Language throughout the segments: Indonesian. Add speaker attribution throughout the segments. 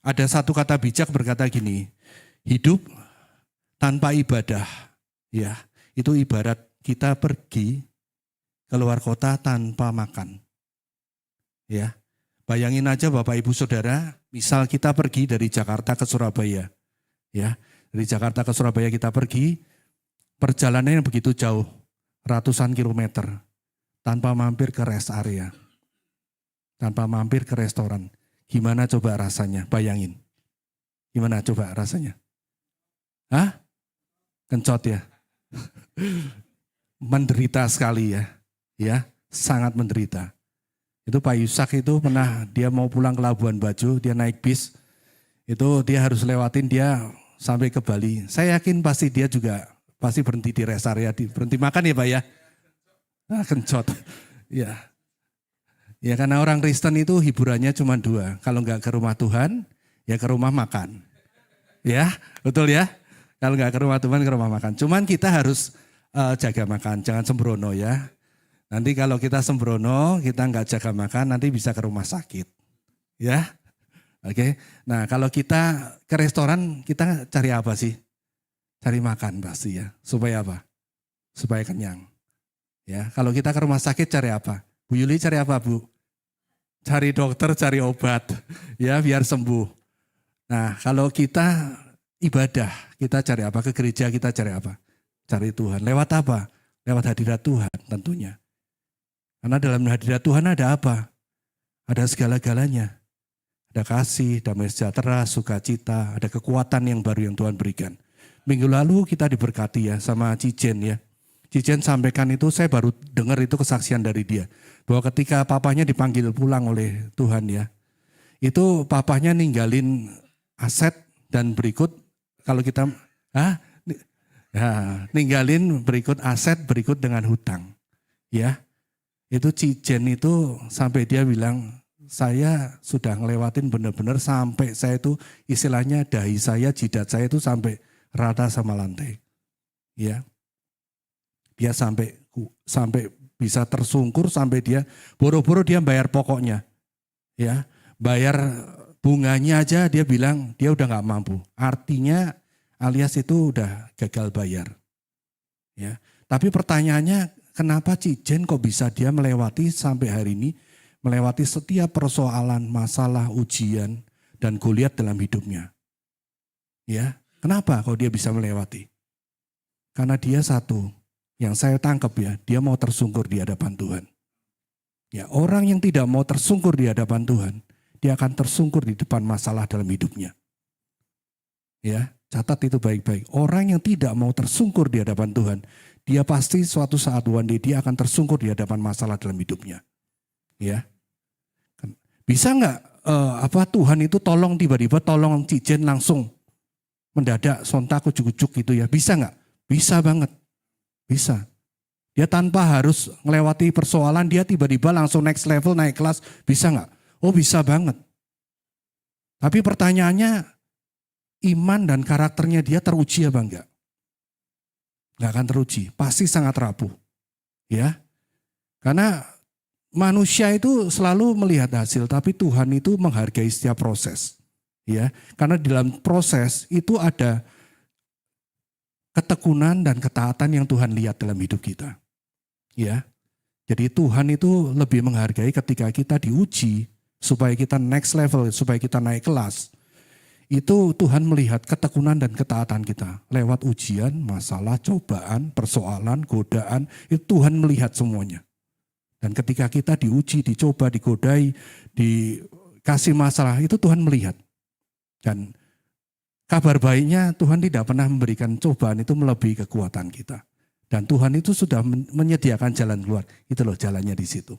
Speaker 1: Ada satu kata bijak berkata gini, hidup tanpa ibadah, ya, itu ibarat kita pergi keluar kota tanpa makan. Ya. Bayangin aja Bapak Ibu Saudara, misal kita pergi dari Jakarta ke Surabaya. Ya, dari Jakarta ke Surabaya kita pergi, perjalanannya begitu jauh, ratusan kilometer, tanpa mampir ke rest area, tanpa mampir ke restoran. Gimana coba rasanya? Bayangin. Gimana coba rasanya? Hah? Kencot ya? Menderita sekali ya. Ya, sangat menderita. Itu Pak Yusak itu pernah dia mau pulang ke Labuan Bajo, dia naik bis. Itu dia harus lewatin dia sampai ke Bali. Saya yakin pasti dia juga pasti berhenti di rest area, berhenti makan ya Pak ya. Kencot. Ya. Ya karena orang Kristen itu hiburannya cuma dua. Kalau enggak ke rumah Tuhan, ya ke rumah makan. Ya, betul ya. Kalau enggak ke rumah Tuhan, ke rumah makan. Cuman kita harus jaga makan, jangan sembrono ya. Nanti kalau kita sembrono, kita enggak jaga makan, nanti bisa ke rumah sakit. Ya, oke. Nah kalau kita ke restoran, kita cari apa sih? Cari makan pasti ya. Supaya apa? Supaya kenyang. Ya, kalau kita ke rumah sakit cari apa? Bu Yuli cari apa Bu? Cari dokter, cari obat, ya biar sembuh. Nah kalau kita ibadah, kita cari apa? Ke gereja kita cari apa? Cari Tuhan. Lewat apa? Lewat hadirat Tuhan tentunya. Karena dalam hadirat Tuhan ada apa? Ada segala-galanya. Ada kasih, damai sejahtera, sukacita, ada kekuatan yang baru yang Tuhan berikan. Minggu lalu kita diberkati ya sama Cijen ya. Cijen sampaikan itu, saya baru dengar itu kesaksian dari dia. Bahwa ketika papanya dipanggil pulang oleh Tuhan ya. Itu papanya ninggalin aset dan berikut, kalau kita, ninggalin berikut aset, berikut dengan hutang. Ya, itu Cijen itu sampai dia bilang, saya sudah ngelewatin benar-benar sampai saya itu istilahnya dahi saya, jidat saya itu sampai rata sama lantai. Ya. Dia sampai bisa tersungkur sampai dia boro-boro dia bayar pokoknya. Ya, bayar bunganya aja dia bilang dia udah nggak mampu. Artinya alias itu udah gagal bayar. Ya. Tapi pertanyaannya kenapa Cijen kok bisa dia melewati sampai hari ini melewati setiap persoalan, masalah, ujian dan Goliat dalam hidupnya. Ya, kenapa kok dia bisa melewati? Karena dia satu yang saya tangkap ya, dia mau tersungkur di hadapan Tuhan. Ya, orang yang tidak mau tersungkur di hadapan Tuhan, dia akan tersungkur di depan masalah dalam hidupnya. Ya, catat itu baik-baik. Orang yang tidak mau tersungkur di hadapan Tuhan, dia pasti suatu saat one day dia akan tersungkur di hadapan masalah dalam hidupnya. Ya, bisa nggak Tuhan itu tolong tiba-tiba tolong Cijen langsung mendadak sontak ujuk-ujuk gitu ya? Bisa nggak? Bisa banget. Bisa. Dia tanpa harus melewati persoalan, dia tiba-tiba langsung next level, naik kelas. Bisa nggak? Oh bisa banget. Tapi pertanyaannya, iman dan karakternya dia teruji apa enggak? Enggak akan teruji, pasti sangat rapuh. Ya, karena manusia itu selalu melihat hasil, tapi Tuhan itu menghargai setiap proses. Ya, karena dalam proses itu ada ketekunan dan ketaatan yang Tuhan lihat dalam hidup kita. Ya. Jadi Tuhan itu lebih menghargai ketika kita diuji supaya kita next level, supaya kita naik kelas. Itu Tuhan melihat ketekunan dan ketaatan kita lewat ujian, masalah, cobaan, persoalan, godaan, itu Tuhan melihat semuanya. Dan ketika kita diuji, dicoba, digodai, dikasih masalah, itu Tuhan melihat. Dan kabar baiknya Tuhan tidak pernah memberikan cobaan itu melebihi kekuatan kita. Dan Tuhan itu sudah menyediakan jalan keluar. Itu loh jalannya di situ.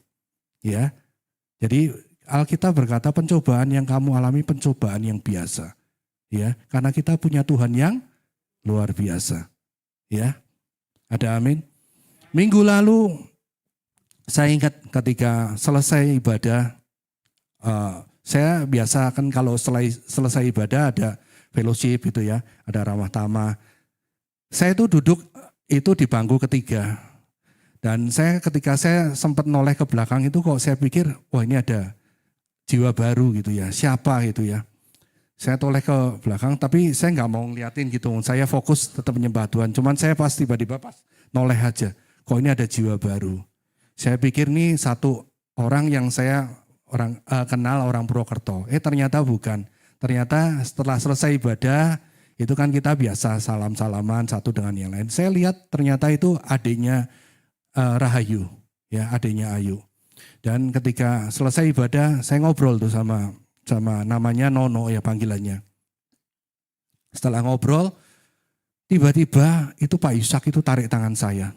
Speaker 1: Ya. Jadi Alkitab berkata pencobaan yang kamu alami pencobaan yang biasa. Ya, karena kita punya Tuhan yang luar biasa. Ya. Ada amin. Minggu lalu saya ingat ketika selesai ibadah, saya biasa kan kalau selesai ibadah ada fellowship gitu ya, ada ramah tamah. Saya itu duduk itu di bangku ketiga. Dan ketika saya sempat noleh ke belakang itu kok saya pikir, wah ini ada jiwa baru gitu ya, siapa gitu ya. Saya toleh ke belakang, tapi saya nggak mau ngeliatin gitu. Saya fokus tetap menyembah Tuhan. Cuman saya pas tiba-tiba pas noleh aja. Kok ini ada jiwa baru. Saya pikir nih satu orang yang saya kenal orang Purwokerto. Ternyata bukan. Ternyata setelah selesai ibadah, itu kan kita biasa salam-salaman satu dengan yang lain. Saya lihat ternyata itu adiknya Rahayu, ya adiknya Ayu. Dan ketika selesai ibadah, saya ngobrol tuh sama namanya Nono ya panggilannya. Setelah ngobrol, tiba-tiba itu Pak Ishak itu tarik tangan saya.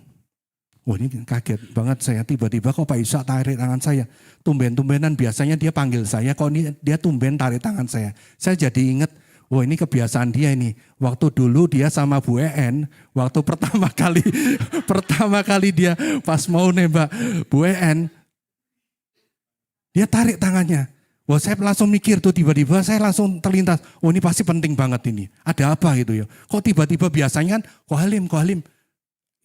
Speaker 1: Wah ini kaget banget saya, tiba-tiba kok Pak Ishak tarik tangan saya. Tumben-tumbenan biasanya dia panggil saya, kok ini dia tumben tarik tangan saya. Saya jadi ingat, wah ini kebiasaan dia ini. Waktu dulu dia sama Bu En, waktu pertama kali dia pas mau nembak Bu En, dia tarik tangannya. Wah saya langsung mikir tuh tiba-tiba saya langsung terlintas, oh ini pasti penting banget ini. Ada apa gitu ya. Kok tiba-tiba biasanya kan, Ko Halim.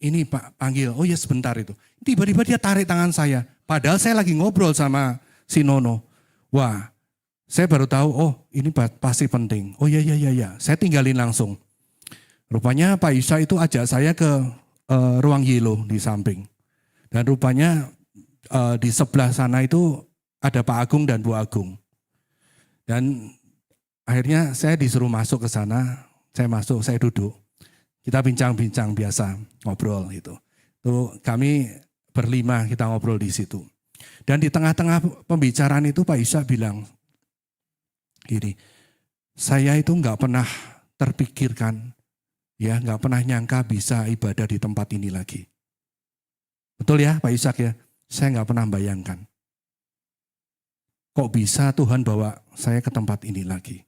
Speaker 1: Ini Pak panggil, oh ya sebentar itu. Tiba-tiba dia tarik tangan saya. Padahal saya lagi ngobrol sama si Nono. Wah saya baru tahu, oh ini pasti penting. Oh ya. Saya tinggalin langsung. Rupanya Pak Isa itu ajak saya ke ruang Yelo di samping. Dan rupanya di sebelah sana itu ada Pak Agung dan Bu Agung. Dan akhirnya saya disuruh masuk ke sana, saya masuk, saya duduk. Kita bincang-bincang biasa, ngobrol gitu. Tuh kami berlima kita ngobrol di situ. Dan di tengah-tengah pembicaraan itu Pak Isa bilang, gini, saya itu nggak pernah terpikirkan, ya nggak pernah nyangka bisa ibadah di tempat ini lagi. Betul ya Pak Ishak ya, saya nggak pernah bayangkan. Kok bisa Tuhan bawa saya ke tempat ini lagi?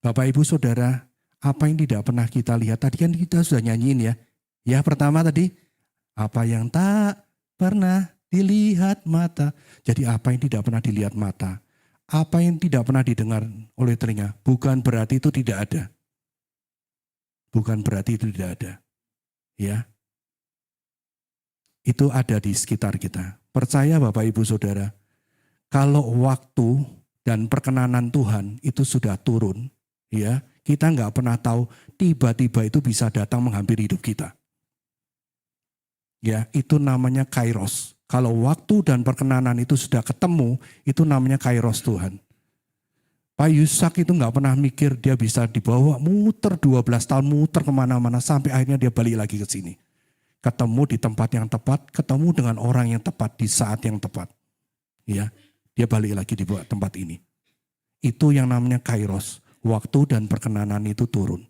Speaker 1: Bapak Ibu Saudara, apa yang tidak pernah kita lihat, tadi kan kita sudah nyanyiin ya. Ya pertama tadi, apa yang tak pernah dilihat mata. Jadi apa yang tidak pernah dilihat mata, apa yang tidak pernah didengar oleh telinga, bukan berarti itu tidak ada. Bukan berarti itu tidak ada. Ya. Itu ada di sekitar kita. Percaya Bapak Ibu Saudara, kalau waktu dan perkenanan Tuhan itu sudah turun, ya, kita nggak pernah tahu tiba-tiba itu bisa datang menghampiri hidup kita. Ya, itu namanya kairos. Kalau waktu dan perkenanan itu sudah ketemu, itu namanya kairos Tuhan. Pak Yusak itu nggak pernah mikir dia bisa dibawa muter 12 tahun, muter kemana-mana sampai akhirnya dia balik lagi ke sini. Ketemu di tempat yang tepat, ketemu dengan orang yang tepat di saat yang tepat. Ya, dia balik lagi di tempat ini. Itu yang namanya kairos. Waktu dan perkenanan itu turun.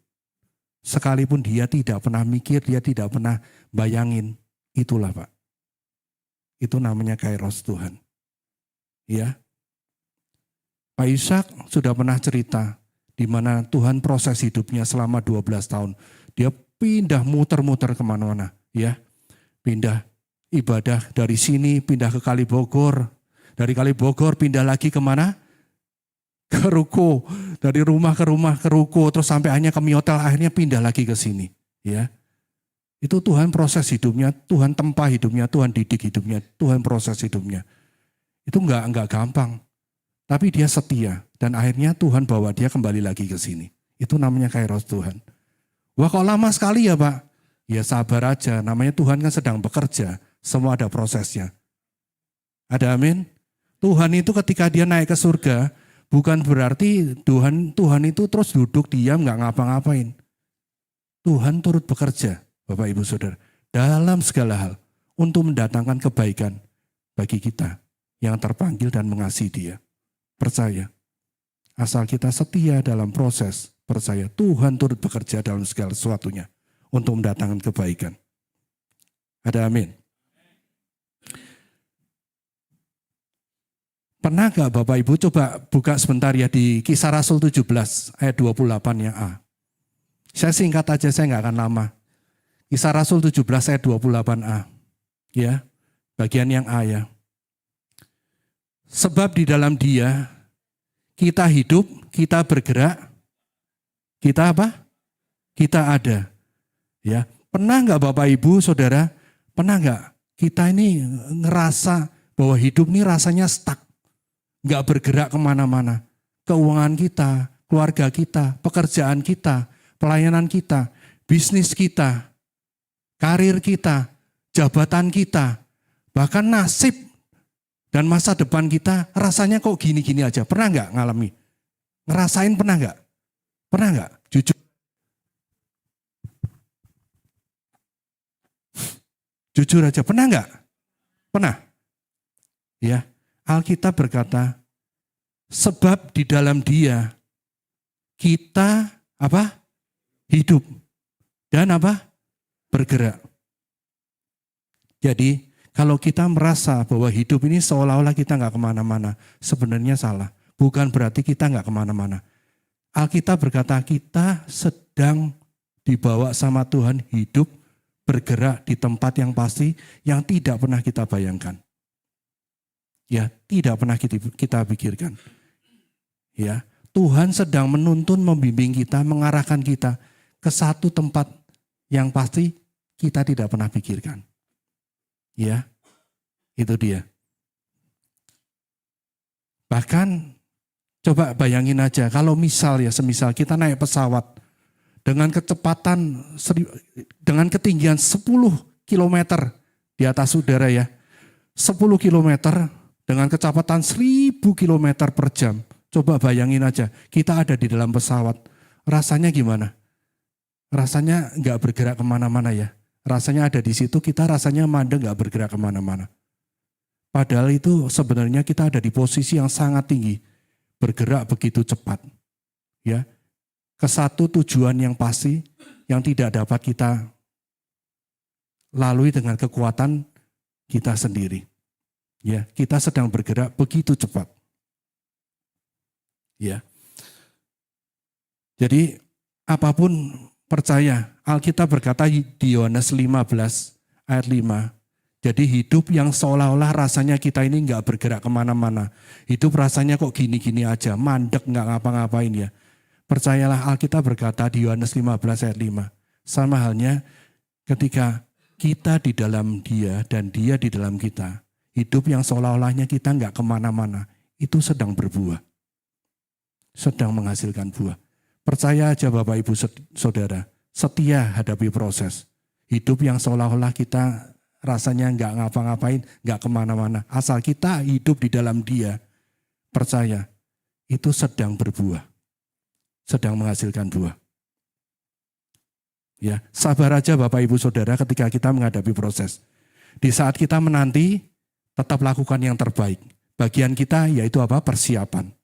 Speaker 1: Sekalipun dia tidak pernah mikir, dia tidak pernah bayangin. Itulah Pak. Itu namanya kairos Tuhan. Ya. Pak Ishak sudah pernah cerita di mana Tuhan proses hidupnya selama 12 tahun. Dia pindah muter-muter kemana-mana. Ya. Pindah ibadah dari sini, pindah ke Kali Bogor. Dari Kali Bogor pindah lagi kemana? Ke ruko, dari rumah ke ruko, terus sampai akhirnya ke miotel, akhirnya pindah lagi ke sini. Ya, itu Tuhan proses hidupnya, Tuhan tempa hidupnya, Tuhan didik hidupnya, Tuhan proses hidupnya. Itu enggak gampang, tapi dia setia dan akhirnya Tuhan bawa dia kembali lagi ke sini. Itu namanya kairos Tuhan. Wah kok lama sekali ya Pak? Ya sabar aja, namanya Tuhan kan sedang bekerja, semua ada prosesnya. Ada amin? Tuhan itu ketika dia naik ke surga, bukan berarti Tuhan itu terus duduk diam nggak ngapa-ngapain. Tuhan turut bekerja, Bapak Ibu Saudara, dalam segala hal untuk mendatangkan kebaikan bagi kita yang terpanggil dan mengasihi Dia. Percaya, asal kita setia dalam proses, percaya Tuhan turut bekerja dalam segala sesuatunya untuk mendatangkan kebaikan. Ada amin. Pernah gak Bapak Ibu coba buka sebentar ya di Kisah Rasul 17 ayat 28 yang A. Saya singkat aja, saya gak akan lama. Kisah Rasul 17 ayat 28a. Ya, bagian yang A ya. Sebab di dalam Dia kita hidup, kita bergerak, kita apa? Kita ada. Ya, pernah gak Bapak Ibu Saudara, pernah gak kita ini ngerasa bahwa hidup ini rasanya stuck. Nggak bergerak kemana-mana. keuangan kita, keluarga kita, pekerjaan kita, pelayanan kita, bisnis kita, karir kita, jabatan kita, bahkan nasib dan masa depan kita rasanya kok gini-gini aja. Pernah nggak ngalami? Ngerasain pernah nggak? Pernah nggak? Jujur. Jujur aja, pernah nggak? Pernah. Ya, Alkitab berkata, sebab di dalam Dia kita apa? Hidup dan apa? Bergerak. Jadi kalau kita merasa bahwa hidup ini seolah-olah kita nggak kemana-mana, sebenarnya salah. Bukan berarti kita nggak kemana-mana. Alkitab berkata kita sedang dibawa sama Tuhan hidup, bergerak di tempat yang pasti yang tidak pernah kita bayangkan. Ya, tidak pernah kita pikirkan. Ya, Tuhan sedang menuntun, membimbing kita, mengarahkan kita ke satu tempat yang pasti kita tidak pernah pikirkan. Ya, itu dia. Bahkan coba bayangin aja kalau semisal kita naik pesawat dengan kecepatan, dengan ketinggian 10 km di atas udara ya. 10 km dengan kecepatan 1000 km per jam. Coba bayangin aja, kita ada di dalam pesawat. Rasanya gimana? Rasanya nggak bergerak kemana-mana ya. Rasanya ada di situ, kita rasanya mandek nggak bergerak kemana-mana. Padahal itu sebenarnya kita ada di posisi yang sangat tinggi. Bergerak begitu cepat. Ya, ke satu tujuan yang pasti yang tidak dapat kita lalui dengan kekuatan kita sendiri. Ya, kita sedang bergerak begitu cepat. Ya. Jadi apapun percaya, Alkitab berkata di Yohanes 15 ayat 5. Jadi hidup yang seolah-olah rasanya kita ini nggak bergerak kemana-mana. Hidup rasanya kok gini-gini aja, mandek nggak ngapa-ngapain ya. Percayalah Alkitab berkata di Yohanes 15 ayat 5. Sama halnya ketika kita di dalam Dia dan Dia di dalam kita. Hidup yang seolah-olahnya kita nggak kemana-mana, itu sedang berbuah. Sedang menghasilkan buah. Percaya aja Bapak Ibu Saudara, setia hadapi proses. Hidup yang seolah-olah kita rasanya nggak ngapa-ngapain, nggak kemana-mana. Asal kita hidup di dalam Dia, percaya, itu sedang berbuah. Sedang menghasilkan buah. Ya, sabar aja Bapak Ibu Saudara ketika kita menghadapi proses. Di saat kita menanti, tetap lakukan yang terbaik. Bagian kita yaitu apa? Persiapan.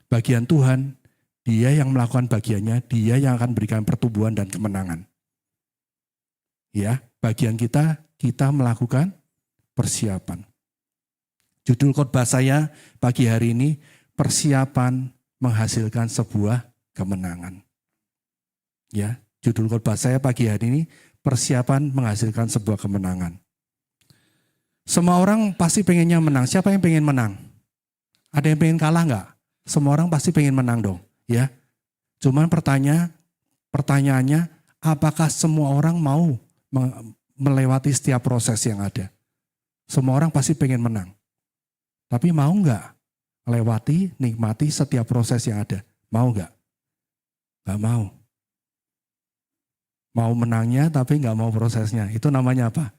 Speaker 1: Bagian Tuhan, Dia yang melakukan bagiannya, Dia yang akan berikan pertumbuhan dan kemenangan. Ya, bagian kita melakukan persiapan. Judul khotbah saya pagi hari ini, persiapan menghasilkan sebuah kemenangan. Ya, judul khotbah saya pagi hari ini, persiapan menghasilkan sebuah kemenangan. Semua orang pasti pengennya menang. Siapa yang pengen menang? Ada yang pengen kalah enggak? Semua orang pasti pengen menang dong. Ya. Cuman pertanyaannya, apakah semua orang mau melewati setiap proses yang ada? Semua orang pasti pengen menang. Tapi mau enggak melewati, nikmati setiap proses yang ada? Mau enggak? Enggak mau. Mau menangnya tapi enggak mau prosesnya. Itu namanya apa?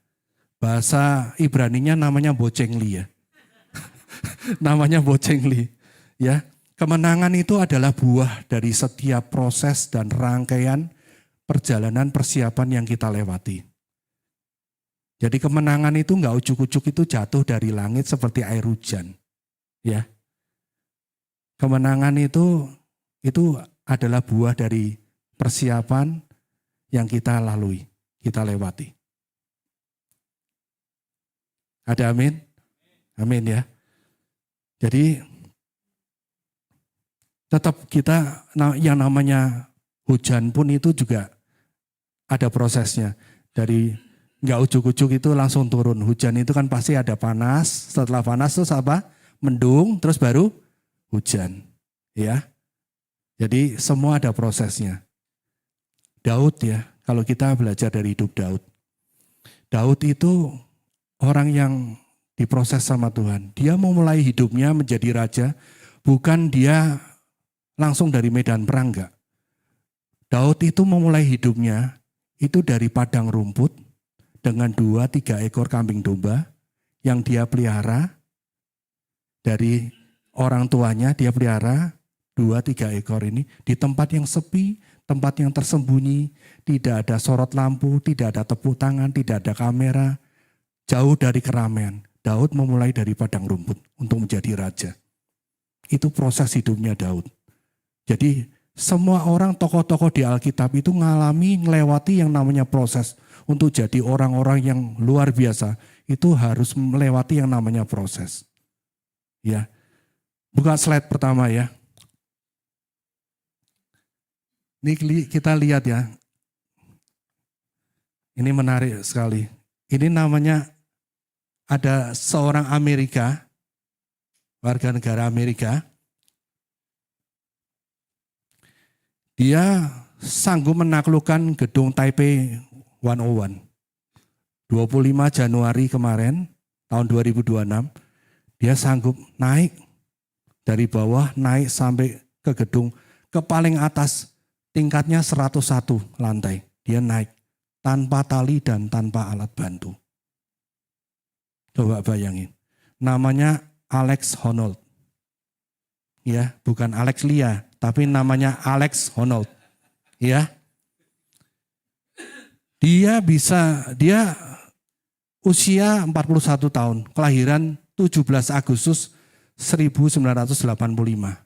Speaker 1: Bahasa Ibraninya namanya bocengli ya. Namanya bocengli. Ya, kemenangan itu adalah buah dari setiap proses dan rangkaian perjalanan persiapan yang kita lewati. Jadi kemenangan itu enggak ujuk-ujuk itu jatuh dari langit seperti air hujan. Ya. Kemenangan itu adalah buah dari persiapan yang kita lalui, kita lewati. Ada amin? Amin ya. Jadi tetap kita yang namanya hujan pun itu juga ada prosesnya. Dari nggak ujuk-ujuk itu langsung turun. Hujan itu kan pasti ada panas, setelah panas terus apa? Mendung, terus baru hujan. Ya. Jadi semua ada prosesnya. Daud ya, kalau kita belajar dari hidup Daud. Daud itu orang yang diproses sama Tuhan. Dia mau mulai hidupnya menjadi raja, Bukan dia langsung dari medan perang, enggak. Daud itu memulai hidupnya itu dari padang rumput dengan 2-3 ekor kambing domba yang dia pelihara. Dari orang tuanya dia pelihara 2-3 ekor ini di tempat yang sepi, tempat yang tersembunyi, tidak ada sorot lampu, tidak ada tepuk tangan, tidak ada kamera, jauh dari keramaian. Daud memulai dari padang rumput untuk menjadi raja. Itu proses hidupnya Daud. Jadi semua orang tokoh-tokoh di Alkitab itu ngelewati yang namanya proses. Untuk jadi orang-orang yang luar biasa itu harus melewati yang namanya proses. Ya, buka slide pertama ya. Ini kita lihat ya. Ini menarik sekali. Ini namanya ada seorang Amerika, warga negara Amerika. Dia sanggup menaklukkan gedung Taipei 101. 25 Januari kemarin, tahun 2026, dia sanggup naik dari bawah, naik sampai ke gedung, ke paling atas, tingkatnya 101 lantai. Dia naik tanpa tali dan tanpa alat bantu. Coba bayangin, namanya Alex Honnold. Ya, bukan Alex Lia, tapi namanya Alex Honnold. Ya. Dia usia 41 tahun, kelahiran 17 Agustus 1985.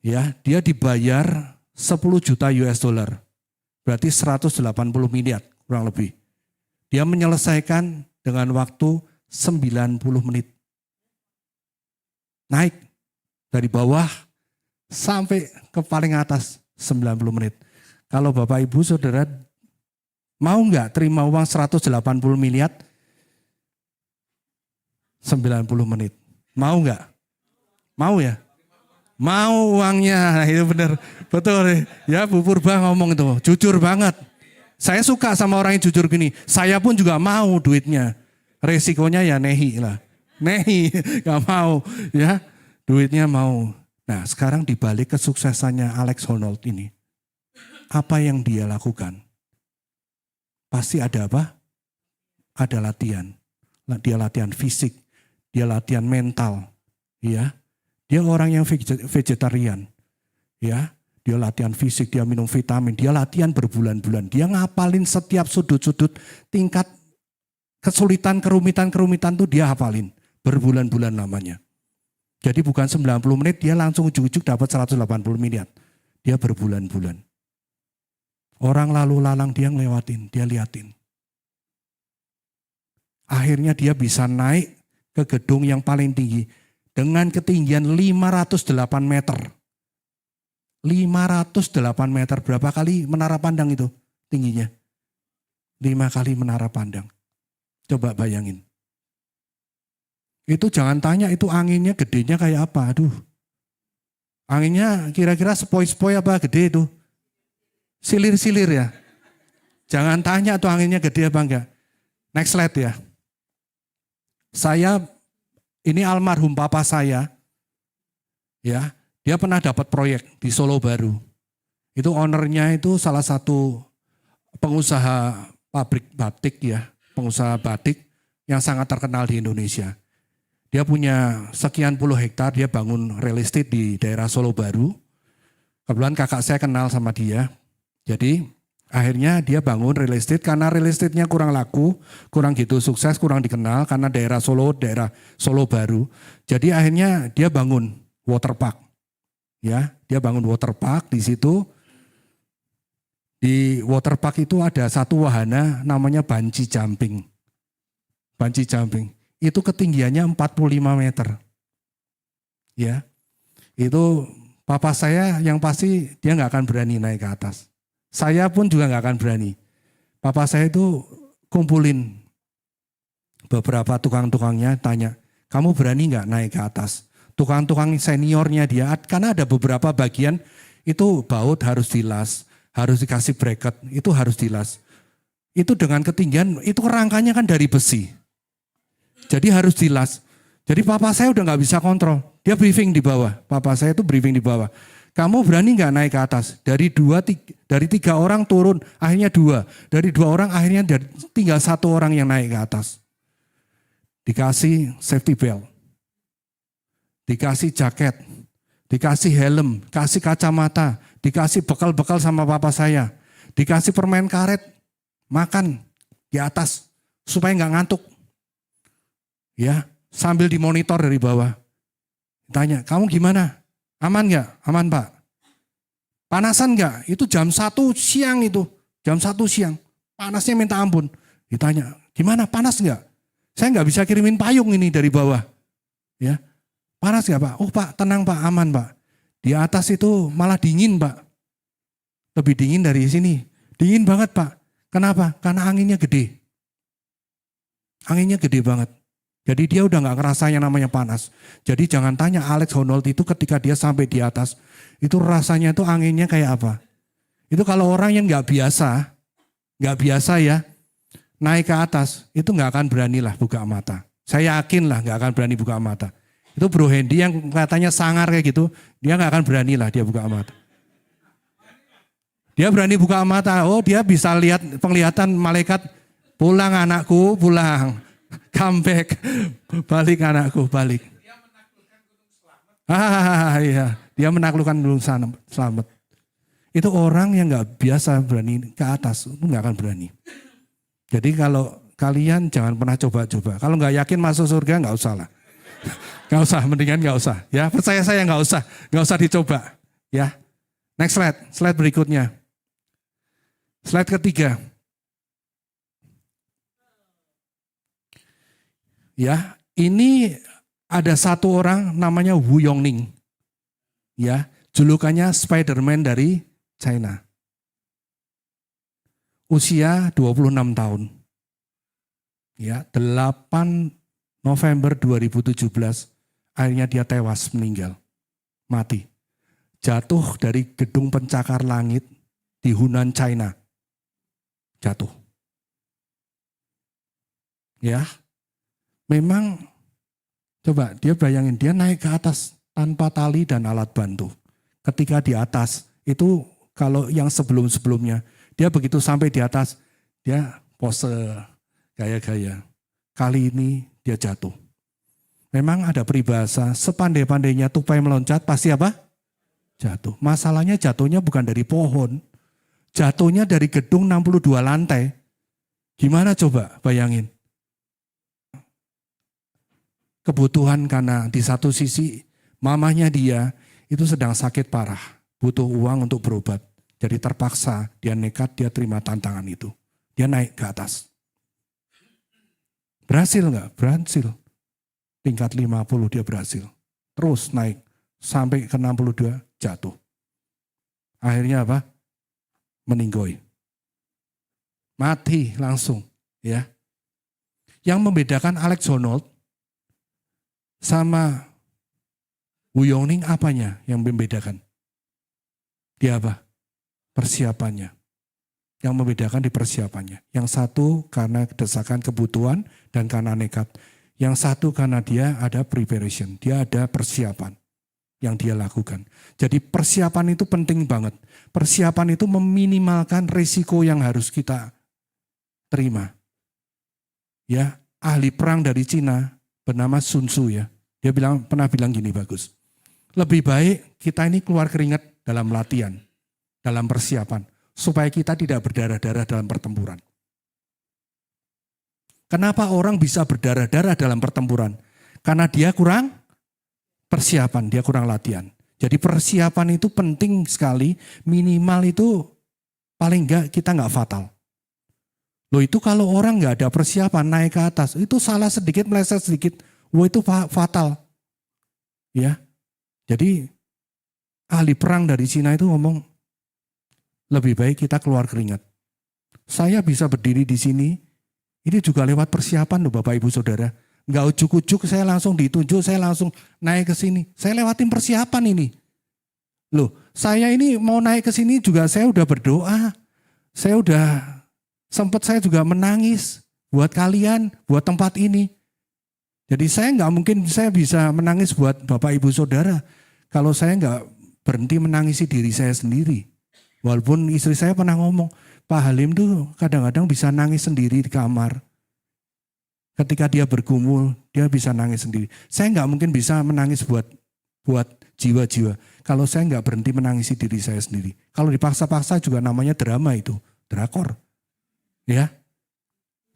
Speaker 1: Ya, dia dibayar 10 juta US dollar. Berarti 180 miliar kurang lebih. Dia menyelesaikan dengan waktu 90 menit. Naik dari bawah sampai ke paling atas 90 menit. Kalau Bapak Ibu Saudara mau nggak terima uang 180 miliar 90 menit? Mau nggak? Mau ya? Mau uangnya, itu benar. Betul ya, Bu Purba ngomong itu, jujur banget. Saya suka sama orang yang jujur gini, saya pun juga mau duitnya. Resikonya ya nehi lah. Nehi, gak mau ya, duitnya mau. Nah sekarang dibalik kesuksesannya Alex Honnold ini, apa yang dia lakukan? Pasti ada apa? Ada latihan. Dia latihan fisik, dia latihan mental, ya. Dia orang yang vegetarian, ya. Dia latihan fisik, dia minum vitamin, dia latihan berbulan-bulan. Dia ngapalin setiap sudut-sudut tingkat kesulitan, kerumitan tuh dia hafalin. Berbulan-bulan namanya. Jadi bukan 90 menit, dia langsung ujuk-ujuk dapat 180 miliar. Dia berbulan-bulan. Orang lalu lalang dia ngelewatin, dia liatin. Akhirnya dia bisa naik ke gedung yang paling tinggi dengan ketinggian 508 meter. 508 meter, berapa kali menara pandang itu tingginya? 5 kali menara pandang. Coba bayangin. Itu jangan tanya itu anginnya gedenya kayak apa, aduh. Anginnya kira-kira sepoi-sepoi apa gede itu? Silir-silir ya. Jangan tanya tuh anginnya gede apa enggak. Next slide ya. Ini almarhum papa saya, ya, dia pernah dapat proyek di Solo Baru. Itu ownernya itu salah satu pengusaha pabrik batik ya, pengusaha batik yang sangat terkenal di Indonesia. Dia punya sekian puluh hektar, dia bangun real estate di daerah Solo Baru. Kebetulan kakak saya kenal sama dia. Jadi akhirnya dia bangun real estate karena real estate-nya kurang laku, kurang gitu sukses, kurang dikenal karena daerah Solo Baru. Jadi akhirnya dia bangun waterpark. Ya, dia bangun waterpark di situ. Di waterpark itu ada satu wahana namanya bungee jumping. Bungee jumping. Itu ketinggiannya 45 meter. Ya. Itu papa saya yang pasti dia nggak akan berani naik ke atas. Saya pun juga nggak akan berani. Papa saya itu kumpulin beberapa tukang-tukangnya, tanya, kamu berani nggak naik ke atas? Tukang-tukang seniornya dia, karena ada beberapa bagian itu baut harus dilas, harus dikasih bracket, itu harus dilas. Itu dengan ketinggian, itu rangkanya kan dari besi. Jadi harus dilas. Jadi papa saya udah nggak bisa kontrol. Dia briefing di bawah. Papa saya itu briefing di bawah. Kamu berani nggak naik ke atas? Dari tiga orang turun, akhirnya dua. Dari dua orang akhirnya tinggal satu orang yang naik ke atas. Dikasih safety belt, dikasih jaket, dikasih helm, kasih kacamata, dikasih bekal-bekal sama papa saya, dikasih permen karet, makan di atas supaya nggak ngantuk. Ya, sambil dimonitor dari bawah. Tanya, kamu gimana? Aman nggak? Aman Pak. Panasan nggak? Itu jam 1 siang itu, jam 1 siang. Panasnya minta ampun. Ditanya, gimana? Panas nggak? Saya nggak bisa kirimin payung ini dari bawah. Ya, panas nggak Pak? Oh Pak, tenang Pak, aman Pak. Di atas itu malah dingin Pak. Lebih dingin dari sini. Dingin banget Pak. Kenapa? Karena anginnya gede. Anginnya gede banget. Jadi dia udah nggak ngerasa yang namanya panas. Jadi jangan tanya Alex Honnold itu ketika dia sampai di atas, itu rasanya itu anginnya kayak apa? Itu kalau orang yang nggak biasa ya, naik ke atas, itu nggak akan berani lah buka mata. Saya yakin lah nggak akan berani buka mata. Itu Bro Hendy yang katanya sangar kayak gitu, dia nggak akan berani lah dia buka mata. Dia berani buka mata, oh dia bisa lihat penglihatan malaikat, pulang anakku, pulang. Come back, balik anakku, balik. Iya, dia menaklukkan Gunung Slamet. Itu orang yang nggak biasa berani ke atas, itu nggak akan berani. Jadi kalau kalian jangan pernah coba-coba. Kalau nggak yakin masuk surga nggak usah lah, nggak usah, mendingan nggak usah. Ya percaya saya nggak usah dicoba. Ya, next slide berikutnya. Slide ketiga. Ya, ini ada satu orang namanya Wu Yongning. Ya, julukannya Spider-Man dari China. Usia 26 tahun. Ya, 8 November 2017 akhirnya dia tewas meninggal. Mati. Jatuh dari gedung pencakar langit di Hunan, China. Jatuh. Ya. Memang, coba dia bayangin, dia naik ke atas tanpa tali dan alat bantu. Ketika di atas, itu kalau yang sebelum-sebelumnya, dia begitu sampai di atas, dia pose gaya-gaya. Kali ini dia jatuh. Memang ada peribahasa, sepandai-pandainya tupai meloncat, pasti apa? Jatuh. Masalahnya jatuhnya bukan dari pohon, jatuhnya dari gedung 62 lantai. Gimana coba bayangin? Kebutuhan karena di satu sisi mamanya dia itu sedang sakit parah, butuh uang untuk berobat. Jadi terpaksa dia nekat, dia terima tantangan itu. Dia naik ke atas. Berhasil nggak? Berhasil. Tingkat 50 dia berhasil. Terus naik sampai ke 62 jatuh. Akhirnya apa? Meninggoy. Mati langsung, ya. Yang membedakan Alex Honnold sama Wu Yongning apanya yang membedakan? Dia apa? Persiapannya. Yang membedakan di persiapannya. Yang satu karena desakan kebutuhan dan karena nekat. Yang satu karena dia ada preparation, dia ada persiapan yang dia lakukan. Jadi persiapan itu penting banget. Persiapan itu meminimalkan risiko yang harus kita terima. Ya, ahli perang dari Cina bernama Sun Tzu ya. Dia pernah bilang gini bagus. Lebih baik kita ini keluar keringat dalam latihan, dalam persiapan, supaya kita tidak berdarah-darah dalam pertempuran. Kenapa orang bisa berdarah-darah dalam pertempuran? Karena dia kurang persiapan, dia kurang latihan. Jadi persiapan itu penting sekali, minimal itu paling enggak kita enggak fatal. Loh itu kalau orang enggak ada persiapan naik ke atas, itu salah sedikit, meleset sedikit, wah itu fatal. Ya. Jadi ahli perang dari Cina itu ngomong, lebih baik kita keluar keringat. Saya bisa berdiri di sini, ini juga lewat persiapan loh Bapak Ibu Saudara. Enggak ujuk-ujuk saya langsung ditunjuk, saya langsung naik ke sini. Saya lewatin persiapan ini. Loh, saya ini mau naik ke sini juga saya udah berdoa. Saya saya juga menangis buat kalian, buat tempat ini. Jadi saya bisa menangis buat Bapak Ibu Saudara kalau saya nggak berhenti menangisi diri saya sendiri. Walaupun istri saya pernah ngomong, Pak Halim tuh kadang-kadang bisa nangis sendiri di kamar. Ketika dia bergumul, dia bisa nangis sendiri. Saya nggak mungkin bisa menangis buat jiwa-jiwa. Kalau saya nggak berhenti menangisi diri saya sendiri. Kalau dipaksa-paksa juga namanya drama itu, drakor. Ya,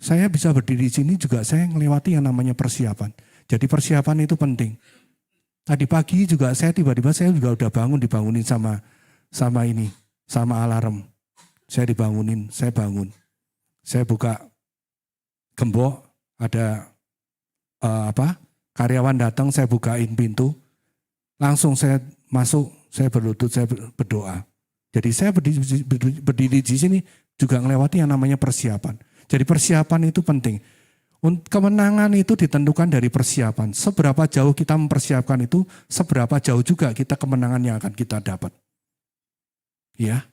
Speaker 1: saya bisa berdiri di sini juga saya melewati yang namanya persiapan. Jadi persiapan itu penting. Tadi pagi juga saya tiba-tiba saya juga udah dibangunin sama alarm. Saya dibangunin, saya bangun. Saya buka gembok, ada karyawan datang, saya bukain pintu. Langsung saya masuk, saya berlutut, saya berdoa. Jadi saya berdiri di sini juga melewati yang namanya persiapan. Jadi persiapan itu penting. Kemenangan itu ditentukan dari persiapan. Seberapa jauh kita mempersiapkan itu, seberapa jauh juga kita kemenangan yang akan kita dapat. Ya,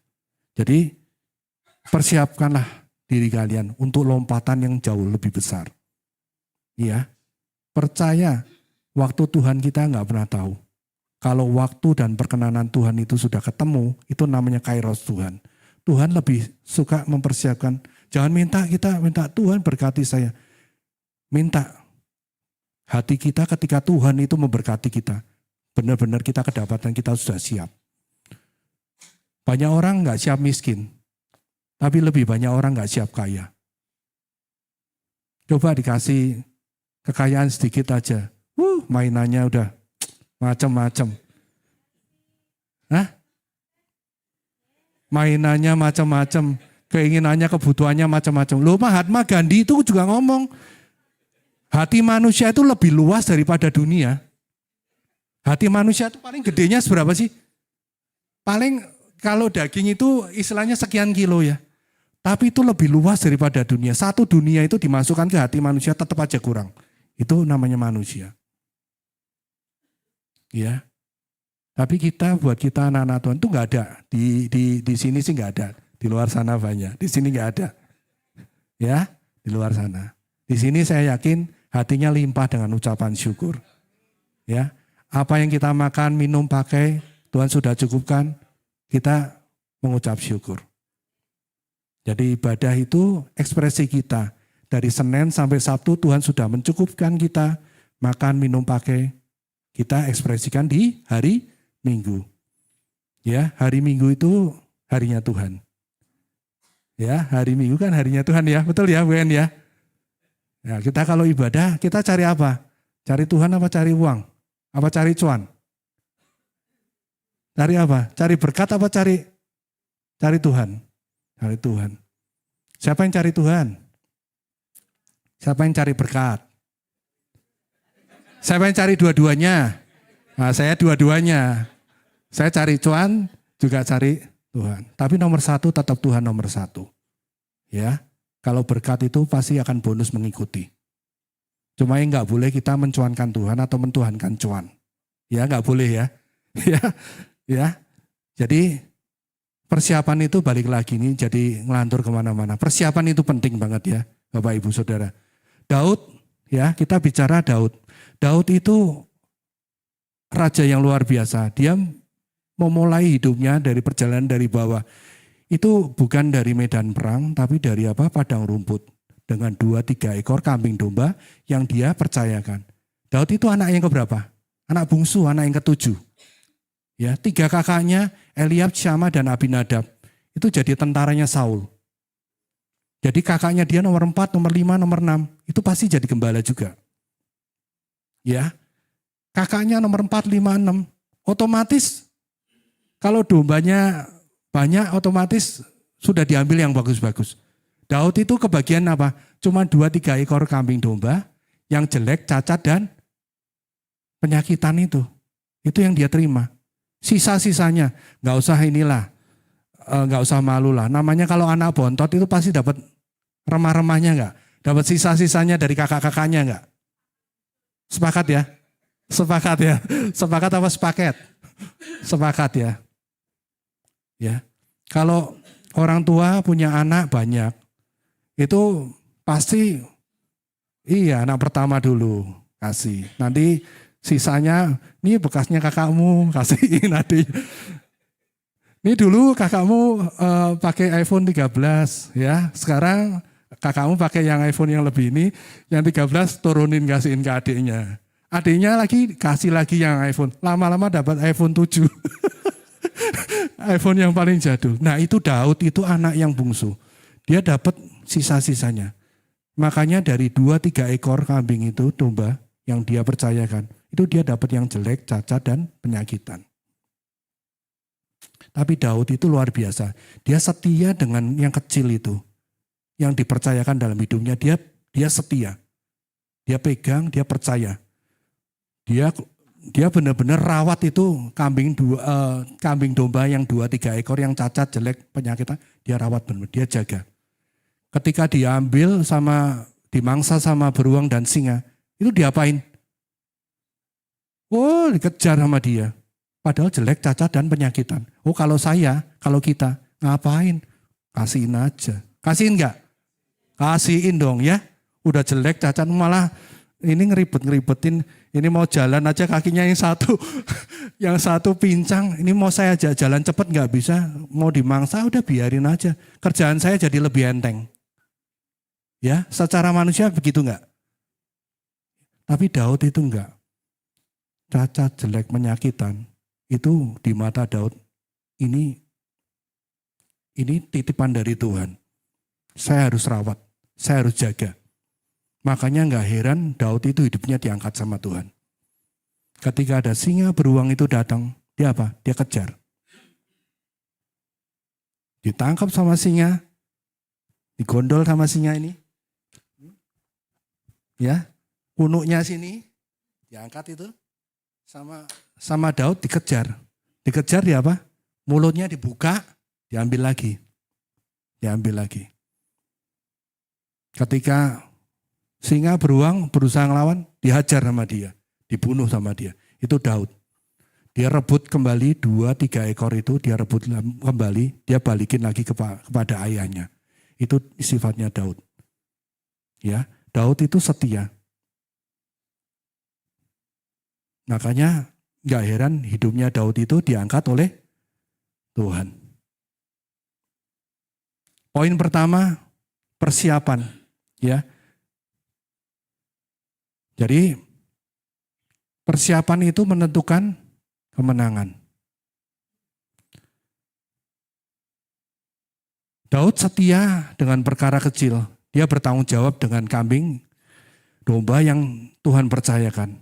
Speaker 1: jadi persiapkanlah diri kalian untuk lompatan yang jauh lebih besar. Ya, percaya waktu Tuhan kita nggak pernah tahu. Kalau waktu dan perkenanan Tuhan itu sudah ketemu, itu namanya kairos Tuhan. Tuhan lebih suka mempersiapkan. Jangan minta Tuhan berkati saya. Minta hati kita ketika Tuhan itu memberkati kita. Benar-benar kita kedapatan kita sudah siap. Banyak orang nggak siap miskin, tapi lebih banyak orang nggak siap kaya. Coba dikasih kekayaan sedikit aja, mainannya udah macam-macam. Mainannya macam-macam, keinginannya, kebutuhannya macam-macam. Loh, Mahatma Gandhi itu juga ngomong, hati manusia itu lebih luas daripada dunia. Hati manusia itu paling gedenya seberapa sih? Paling kalau daging itu istilahnya sekian kilo ya. Tapi itu lebih luas daripada dunia. Satu dunia itu dimasukkan ke hati manusia tetap aja kurang. Itu namanya manusia. Ya. Tapi buat kita anak-anak Tuhan itu nggak ada. Di sini sih nggak ada. Di luar sana banyak. Di sini nggak ada. Ya, di luar sana. Di sini saya yakin hatinya limpah dengan ucapan syukur. Ya, apa yang kita makan, minum, pakai, Tuhan sudah cukupkan. Kita mengucap syukur. Jadi ibadah itu ekspresi kita. Dari Senin sampai Sabtu Tuhan sudah mencukupkan kita. Makan, minum, pakai. Kita ekspresikan di hari Minggu. Ya, hari Minggu itu harinya Tuhan. Ya, hari Minggu kan harinya Tuhan ya. Betul ya, Bu En ya? Ya, kita kalau ibadah, kita cari apa? Cari Tuhan apa cari uang? Apa cari cuan? Cari apa? Cari berkat apa cari Tuhan? Cari Tuhan. Siapa yang cari Tuhan? Siapa yang cari berkat? Siapa yang cari dua-duanya? Nah, saya dua-duanya. Saya cari cuan, juga cari Tuhan. Tapi nomor satu tetap Tuhan nomor satu. Ya, kalau berkat itu pasti akan bonus mengikuti. Cuma yang nggak boleh kita mencuankan Tuhan atau mentuhankan cuan. Ya, nggak boleh ya. Ya. Jadi persiapan itu balik lagi nih, jadi ngelantur kemana-mana. Persiapan itu penting banget ya, Bapak Ibu Saudara. Daud, ya kita bicara Daud. Daud itu raja yang luar biasa. Dia memulai hidupnya dari perjalanan dari bawah. Itu bukan dari medan perang, tapi dari padang rumput. Dengan 2-3 ekor kambing domba yang dia percayakan. Daud itu anak yang keberapa? Anak bungsu, anak yang ke-7. Ya, 3 kakaknya, Eliab, Syama, dan Abinadab. Itu jadi tentaranya Saul. Jadi kakaknya dia nomor 4, nomor 5, nomor 6. Itu pasti jadi gembala juga. Ya, kakaknya nomor 4, 5, 6. Otomatis kalau dombanya banyak, otomatis sudah diambil yang bagus-bagus. Daud itu kebagian apa? Cuma 2-3 ekor kambing domba yang jelek, cacat, dan penyakitan itu. Itu yang dia terima. Sisa-sisanya, nggak usah nggak usah malu lah. Namanya kalau anak bontot itu pasti dapat remah-remahnya nggak? Dapat sisa-sisanya dari kakak-kakaknya nggak? Sepakat ya? Sepakat ya? Sepakat apa sepaket? Sepakat ya? Ya. Kalau orang tua punya anak banyak, itu pasti anak pertama dulu. kasih. Nanti sisanya, ini bekasnya kakakmu, kasihin adik. Ini dulu kakakmu pakai iPhone 13 ya. Sekarang kakakmu pakai yang iPhone yang lebih ini, yang 13 turunin kasihin ke adiknya. Adiknya lagi kasih lagi yang iPhone. Lama-lama dapat iPhone 7. iPhone yang paling jadul. Nah itu Daud itu anak yang bungsu. Dia dapat sisa-sisanya. Makanya dari 2-3 ekor kambing itu domba yang dia percayakan. Itu dia dapat yang jelek, cacat dan penyakitan. Tapi Daud itu luar biasa. Dia setia dengan yang kecil itu. Yang dipercayakan dalam hidupnya. Dia setia. Dia pegang, dia percaya. Dia benar-benar rawat itu kambing domba yang 2-3 ekor yang cacat, jelek, penyakitan. Dia rawat benar, dia jaga. Ketika diambil dimangsa sama beruang dan singa, itu diapain? Oh, dikejar sama dia. Padahal jelek, cacat, dan penyakitan. Oh, kalau kita, ngapain? Kasihin aja. Kasihin enggak? Kasihin dong ya. Udah jelek, cacat, malah ini ngeribetin. Ini mau jalan aja kakinya yang satu pincang. Ini mau saya aja jalan cepet enggak bisa. Mau dimangsa udah biarin aja. Kerjaan saya jadi lebih enteng. Ya, secara manusia begitu enggak? Tapi Daud itu enggak. Cacat, jelek, penyakitan. Itu di mata Daud, ini titipan dari Tuhan. Saya harus rawat, saya harus jaga. Makanya enggak heran Daud itu hidupnya diangkat sama Tuhan. Ketika ada singa beruang itu datang, dia apa? Dia kejar. Ditangkap sama singa, digondol sama singa ini. Ya, punuknya sini diangkat itu sama Daud dikejar. Dikejar dia apa? Mulutnya dibuka, diambil lagi. Ketika singa beruang berusaha ngelawan, dihajar sama dia, dibunuh sama dia. Itu Daud. Dia rebut kembali 2-3 ekor itu, dia rebut kembali, dia balikin lagi kepada ayahnya. Itu sifatnya Daud. Ya, Daud itu setia. Makanya gak heran hidupnya Daud itu diangkat oleh Tuhan. Poin pertama, persiapan. Ya. Jadi persiapan itu menentukan kemenangan. Daud setia dengan perkara kecil. Dia bertanggung jawab dengan kambing, domba yang Tuhan percayakan.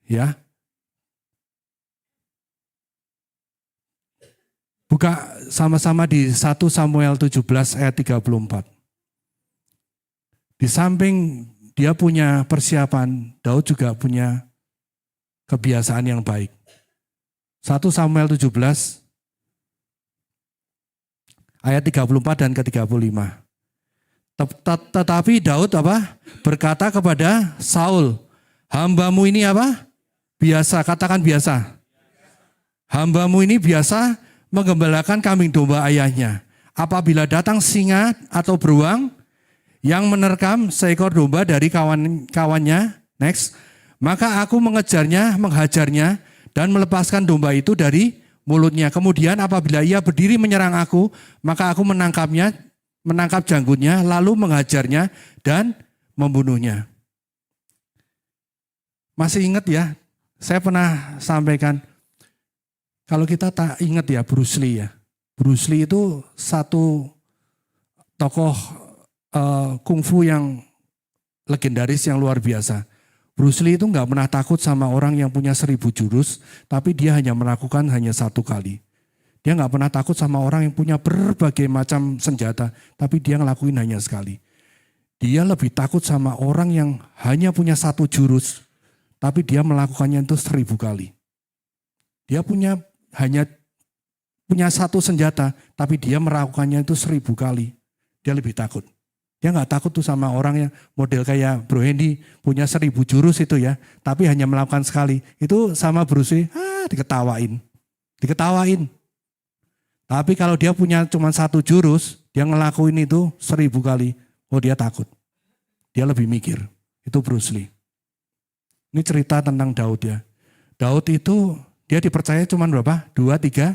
Speaker 1: Ya. Buka sama-sama di 1 Samuel 17 ayat 34. Di samping dia punya persiapan, Daud juga punya kebiasaan yang baik. 1 Samuel 17 ayat 34 dan ke-35. Tetapi Daud berkata kepada Saul, hambamu ini biasa, katakan biasa. Hambamu ini biasa menggembalakan kambing domba ayahnya. Apabila datang singa atau beruang yang menerkam seekor domba dari kawannya, maka aku menghajarnya dan melepaskan domba itu dari mulutnya. Kemudian apabila ia berdiri menyerang aku, maka aku menangkap janggutnya, lalu menghajarnya dan membunuhnya. Masih ingat ya, saya pernah sampaikan, kalau kita tak ingat ya Bruce Lee ya. Bruce Lee itu satu tokoh kungfu yang legendaris yang luar biasa. Bruce Lee itu nggak pernah takut sama orang yang punya 1000 jurus, tapi dia hanya melakukan hanya 1 kali. Dia nggak pernah takut sama orang yang punya berbagai macam senjata, tapi dia ngelakuin hanya sekali. Dia lebih takut sama orang yang hanya punya 1 jurus, tapi dia melakukannya itu 1000 kali. Dia hanya punya 1 senjata, tapi dia melakukannya itu 1000 kali. Dia lebih takut. Dia nggak takut tuh sama orang yang model kayak Bro Hendy punya 1000 jurus itu ya, tapi hanya melakukan sekali. Itu sama Bruce Lee, diketawain. Tapi kalau dia punya cuma 1 jurus, dia ngelakuin itu 1000 kali, oh dia takut. dia lebih mikir. Itu Bruce Lee. Ini cerita tentang Daud ya. Daud itu dia dipercaya cuma berapa? 2-3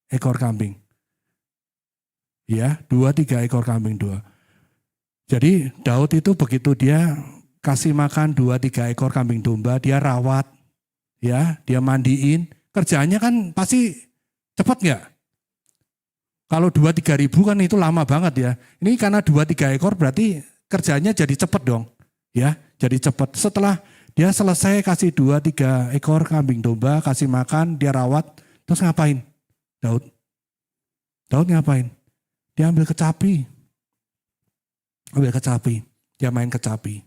Speaker 1: ekor kambing. Ya, 2-3 ekor kambing dua. Jadi Daud itu begitu dia kasih makan 2-3 ekor kambing domba, dia rawat, ya, dia mandiin. Kerjaannya kan pasti cepat nggak? Kalau 2-3 ribu kan itu lama banget ya. Ini karena 2-3 ekor berarti kerjanya jadi cepat dong. Ya, jadi cepat. Setelah dia selesai kasih 2-3 ekor kambing domba, kasih makan, dia rawat, terus ngapain? Daud ngapain? Dia ambil kecapi. Dia main kecapi.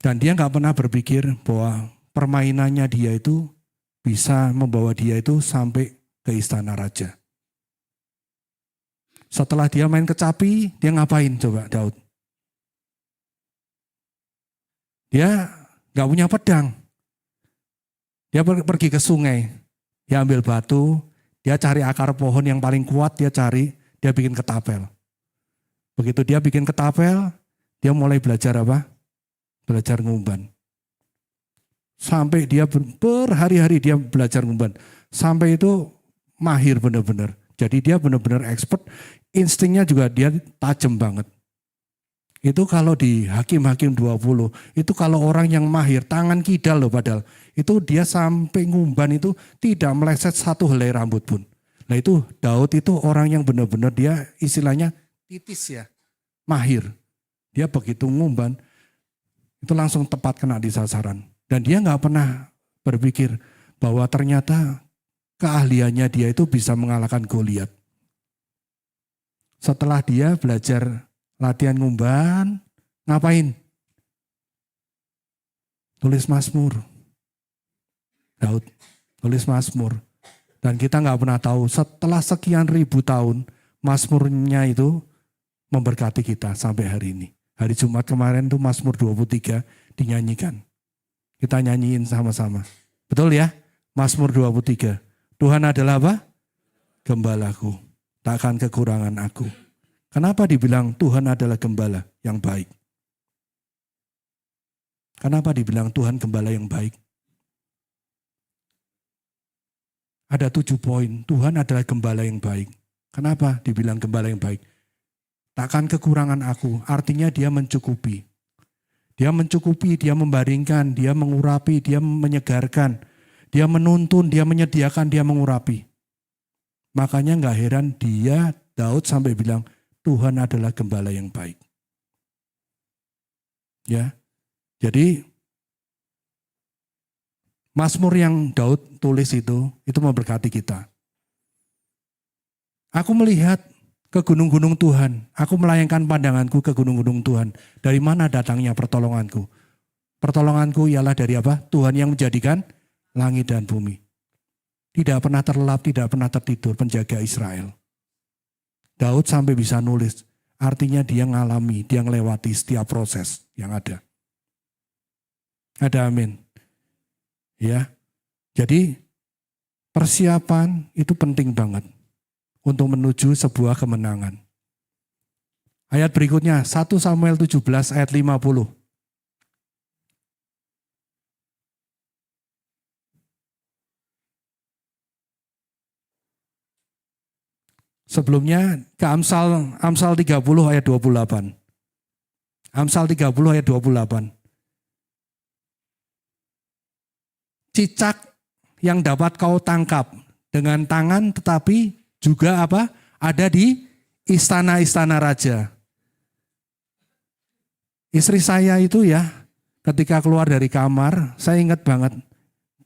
Speaker 1: Dan dia nggak pernah berpikir bahwa permainannya dia itu bisa membawa dia itu sampai ke istana raja. Setelah dia main kecapi, dia ngapain coba Daud? Dia nggak punya pedang. Dia pergi ke sungai, dia ambil batu, dia cari akar pohon yang paling kuat, dia bikin ketapel. Begitu dia bikin ketapel, dia mulai belajar apa? Belajar ngumban. Sampai dia berhari-hari dia belajar ngumban. Sampai itu mahir benar-benar. Jadi dia benar-benar expert, instingnya juga dia tajam banget. Itu kalau di Hakim-Hakim 20, itu kalau orang yang mahir, tangan kidal loh padahal. Itu dia sampai ngumban itu tidak meleset satu helai rambut pun. Nah itu Daud itu orang yang benar-benar dia istilahnya titis ya, mahir. Dia begitu ngumban, itu langsung tepat kena di sasaran. Dan dia nggak pernah berpikir bahwa ternyata keahliannya dia itu bisa mengalahkan Goliat. Setelah dia belajar latihan ngumban, ngapain? Tulis Mazmur. Daud tulis Mazmur. Dan kita nggak pernah tahu setelah sekian ribu tahun Mazmurnya itu memberkati kita sampai hari ini. Hari Jumat kemarin tuh Mazmur 23 dinyanyikan. Kita nyanyiin sama-sama. Betul ya? Mazmur 23. Tuhan adalah apa? Gembalaku. Takkan kekurangan aku. Kenapa dibilang Tuhan adalah gembala yang baik? Kenapa dibilang Tuhan gembala yang baik? Ada 7 poin. Tuhan adalah gembala yang baik. Kenapa dibilang gembala yang baik? Takkan kekurangan aku. Artinya dia mencukupi. Dia mencukupi, dia membaringkan, dia mengurapi, dia menyegarkan. Dia menuntun, dia menyediakan, dia mengurapi. Makanya gak heran dia, Daud sampai bilang, Tuhan adalah gembala yang baik. Ya. Jadi Mazmur yang Daud tulis itu memberkati kita. Aku melihat ke gunung-gunung Tuhan, aku melayangkan pandanganku ke gunung-gunung Tuhan. Dari mana datangnya pertolonganku? Pertolonganku ialah dari apa? Tuhan yang menjadikan langit dan bumi. Tidak pernah terlelap, tidak pernah tertidur, penjaga Israel. Daud sampai bisa nulis, artinya dia ngalami, dia ngelewati setiap proses yang ada. Ada amin. Ya, jadi persiapan itu penting banget untuk menuju sebuah kemenangan. Ayat berikutnya, 1 Samuel 17 ayat 50. Sebelumnya ke Amsal 30 ayat 28. Amsal 30 ayat 28. Cicak yang dapat kau tangkap dengan tangan tetapi juga apa? Ada di istana-istana raja. Istri saya itu ya ketika keluar dari kamar, saya ingat banget.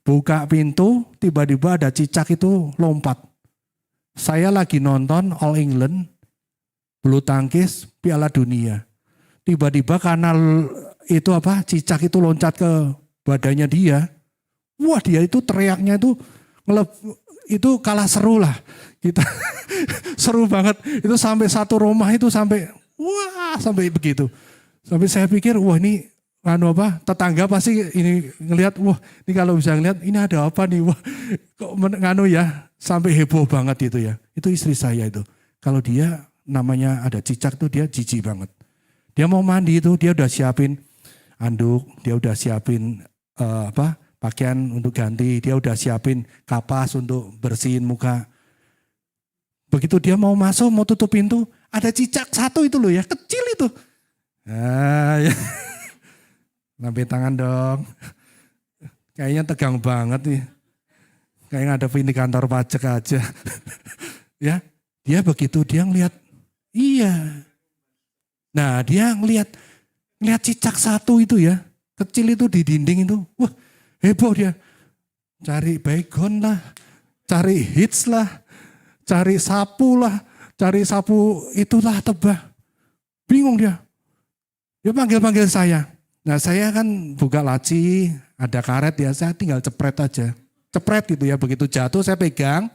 Speaker 1: Buka pintu, tiba-tiba ada cicak itu lompat. Saya lagi nonton All England, bulu tangkis, Piala Dunia. Tiba-tiba karena itu apa, cicak itu loncat ke badannya dia. Wah dia itu teriaknya itu kalah seru lah. Kita seru banget. Itu sampai satu rumah itu sampai begitu. Sampai saya pikir wah ini tetangga pasti ini ngelihat, wah ini kalau bisa ngelihat ini ada apa nih, wah kok sampai heboh banget itu ya. Itu istri saya itu. Kalau dia namanya ada cicak tuh dia jijik banget. Dia mau mandi itu, dia udah siapin anduk, dia udah siapin pakaian untuk ganti, dia udah siapin kapas untuk bersihin muka. Begitu dia mau masuk, mau tutup pintu, ada cicak satu itu loh ya, kecil itu. Ya. Lambe tangan dong. Kayaknya tegang banget nih. Kayak ngadepin di kantor pajak aja. Ya, dia begitu dia ngeliat, iya. Nah dia ngeliat cicak satu itu ya, kecil itu di dinding itu. Wah heboh dia. Cari baygon lah, cari hits lah, cari sapu lah, cari sapu itulah tebah. Bingung dia. Dia panggil-panggil saya. Nah saya kan buka laci, ada karet ya, saya tinggal cepret aja. Cepret gitu ya, begitu jatuh saya pegang,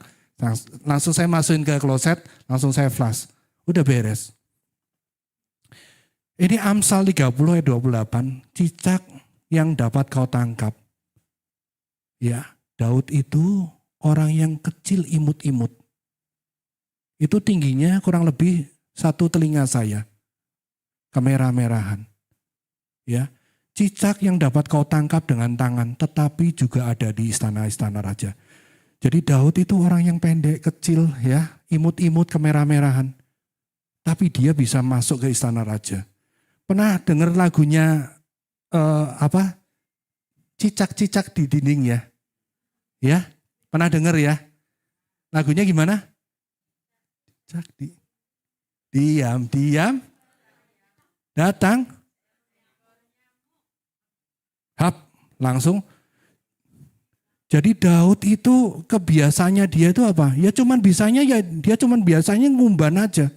Speaker 1: langsung saya masukin ke kloset, langsung saya flash. Udah beres. Ini Amsal 30 ayat 28, cicak yang dapat kau tangkap. Ya, Daud itu orang yang kecil imut-imut. Itu tingginya kurang lebih satu telinga saya. Kemerah-merahan. Ya, cicak yang dapat kau tangkap dengan tangan, tetapi juga ada di istana-istana raja. Jadi Daud itu orang yang pendek, kecil, ya, imut-imut, kemerah-merahan. Tapi dia bisa masuk ke istana raja. Pernah dengar lagunya Cicak-cicak di dinding ya? Ya, pernah dengar ya? Lagunya gimana? Cicak diam, datang, hap, langsung. Jadi Daud itu kebiasaannya dia itu apa? Ya dia cuman biasanya ngumban aja.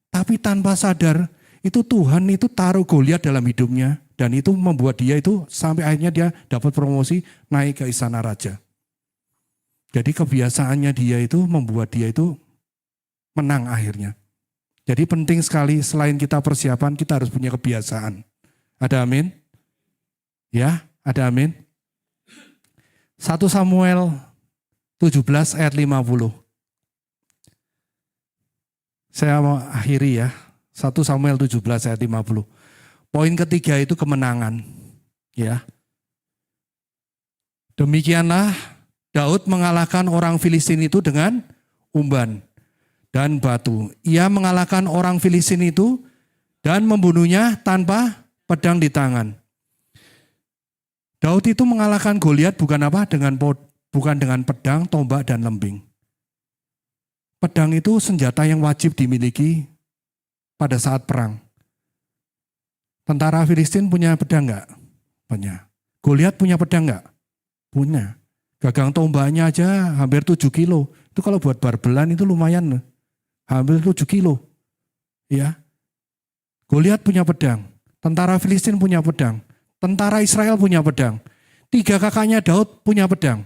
Speaker 1: Tapi tanpa sadar itu Tuhan itu taruh Goliat dalam hidupnya. Dan itu membuat dia itu sampai akhirnya dia dapat promosi naik ke istana raja. Jadi kebiasaannya dia itu membuat dia itu menang akhirnya. Jadi penting sekali selain kita persiapan kita harus punya kebiasaan. Ada amin? Ya, ada amin? 1 Samuel 17 ayat 50. Saya mau akhiri ya. 1 Samuel 17 ayat 50. Poin ketiga itu kemenangan. Ya. Demikianlah Daud mengalahkan orang Filistin itu dengan umban dan batu. Ia mengalahkan orang Filistin itu dan membunuhnya tanpa pedang di tangan. Daud itu mengalahkan Goliat bukan dengan pedang, tombak dan lembing. Pedang itu senjata yang wajib dimiliki pada saat perang. Tentara Filistin punya pedang enggak? Punya. Goliat punya pedang enggak? Punya. Gagang tombaknya aja hampir 7 kilo. Itu kalau buat barbelan itu lumayan. Hampir 7 kilo. Ya. Goliat punya pedang. Tentara Filistin punya pedang. Tentara Israel punya pedang. 3 kakaknya Daud punya pedang.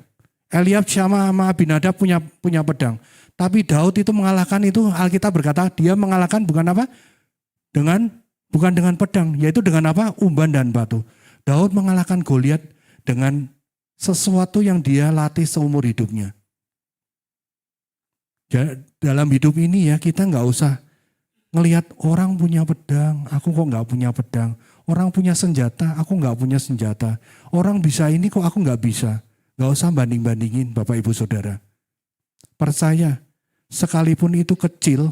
Speaker 1: Eliab, Syama, sama Abinadab punya pedang. Tapi Daud itu mengalahkan itu, Alkitab berkata dia mengalahkan bukan dengan pedang, yaitu dengan apa? Umban dan batu. Daud mengalahkan Goliat dengan sesuatu yang dia latih seumur hidupnya. Dalam hidup ini ya kita nggak usah ngelihat orang punya pedang, aku kok nggak punya pedang. Orang punya senjata, aku nggak punya senjata. Orang bisa ini kok aku nggak bisa. Nggak usah banding-bandingin Bapak Ibu Saudara. Percaya, sekalipun itu kecil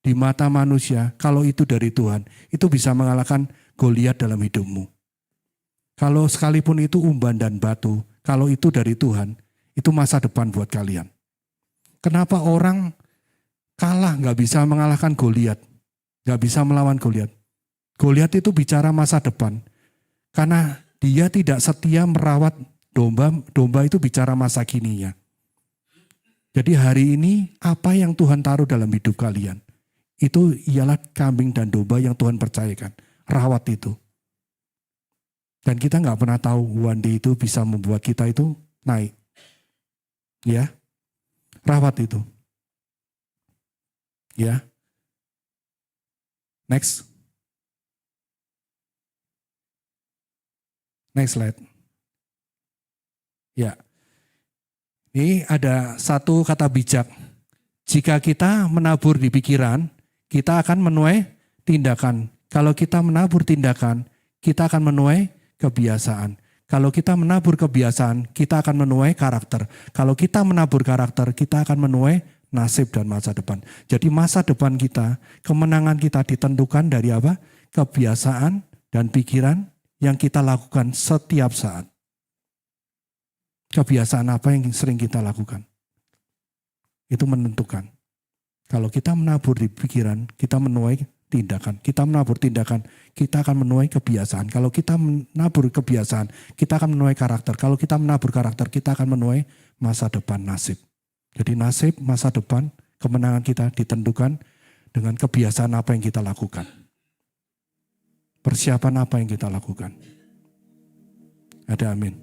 Speaker 1: di mata manusia, kalau itu dari Tuhan, itu bisa mengalahkan Goliat dalam hidupmu. Kalau sekalipun itu umban dan batu, kalau itu dari Tuhan, itu masa depan buat kalian. Kenapa orang kalah nggak bisa mengalahkan Goliat, nggak bisa melawan Goliat? Goliat itu bicara masa depan, karena dia tidak setia merawat domba, domba itu bicara masa kininya. Jadi hari ini apa yang Tuhan taruh dalam hidup kalian? Itu ialah kambing dan domba yang Tuhan percayakan. Rawat itu. Dan kita nggak pernah tahu one day itu bisa membuat kita itu naik. Ya, rawat itu. Ya. Next. Next slide. Ya. Ini ada satu kata bijak. Jika kita menabur di pikiran, kita akan menuai tindakan. Kalau kita menabur tindakan, kita akan menuai kebiasaan. Kalau kita menabur kebiasaan, kita akan menuai karakter. Kalau kita menabur karakter, kita akan menuai nasib dan masa depan. Jadi masa depan kita, kemenangan kita ditentukan dari apa? Kebiasaan dan pikiran yang kita lakukan setiap saat. Kebiasaan apa yang sering kita lakukan? Itu menentukan. Kalau kita menabur di pikiran, kita menuai tindakan. Kita menabur tindakan, kita akan menuai kebiasaan. Kalau kita menabur kebiasaan, kita akan menuai karakter. Kalau kita menabur karakter, kita akan menuai masa depan, nasib. Jadi nasib, masa depan, kemenangan kita ditentukan dengan kebiasaan apa yang kita lakukan. Persiapan apa yang kita lakukan. Ada amin.